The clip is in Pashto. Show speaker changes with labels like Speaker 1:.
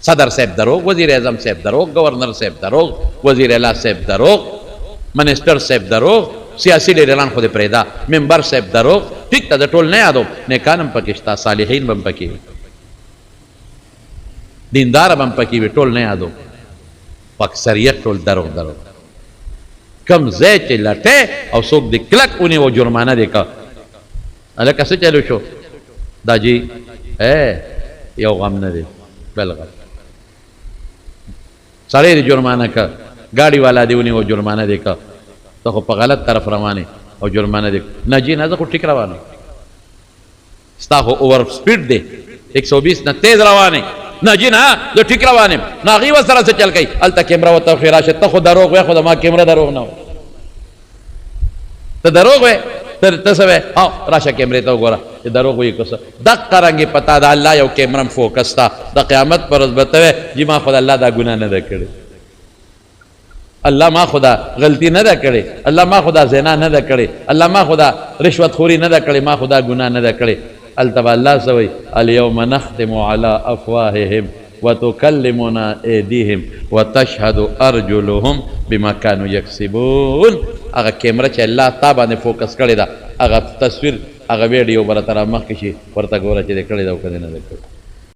Speaker 1: صدر صاحب دروغ، وزیر اعظم صاحب دروغ، گورنر صاحب دروغ، وزیر اعلی صاحب دروغ، منسٹر صاحب دروغ، سیاسی لیڈران خود پریدا، ممبر صاحب دروغ. ٹھیک تا ټول نه یادو، نیکان هم پکې شته، صالحین هم پکې وي، دیندار هم پکې وي، ټول نه یادو. په اکثریت ټول دروغ دروغ. کم ځای چې لټې او څوک دې کلک ونیو جرمانه دې کا، هلکه څه چلو شو دا جی یو غم نه دی بل غم. سړی دې جرمانه کا، ګاډي والا دې ونیو جرمانه دې کا، ته خو په غلط طرف روانې او جرمانه دې نه جی نه، زه خو ټیک روانې، ستا خو اوور سپیډ دی 120 نه تیز روانې، نه جی نه زه ټیک روان یم، نو هغې ورسره څه چل کوي، هلته کیمره ورته وښیي راشه، ته خو دروغ وایې، خو زما کیمره دروغ نه وایي، ته دروغ وایې، ته څه وایې، او راشه کیمرې ته وګوره چې دروغ وایي که څه. دقه رنګې په تا د الله یو کیمره هم فوکس تا، د قیامت پر ورځ به ته وایې جي ما خو د الله دا ګناه نه ده کړې، الله ما خو دا غلطي نه ده کړې، الله ما خو دا زنا نه ده کړې، الله ما خو دا رشوت خوري نه ده کړې، ما خو دا ګناه نه ده کړې. التب الله سوي اليوم نختم على افواههم وتكلمنا ايديهم وتشهد ارجلهم بما كانوا يكسبون. هغه کیمره چې الله تا باندې فوکس کړی دا، هغه تصویر، هغه ویډیو برته را مخکې شي ورته ګوره چې دې کړی دا او که دې نه ده کړی.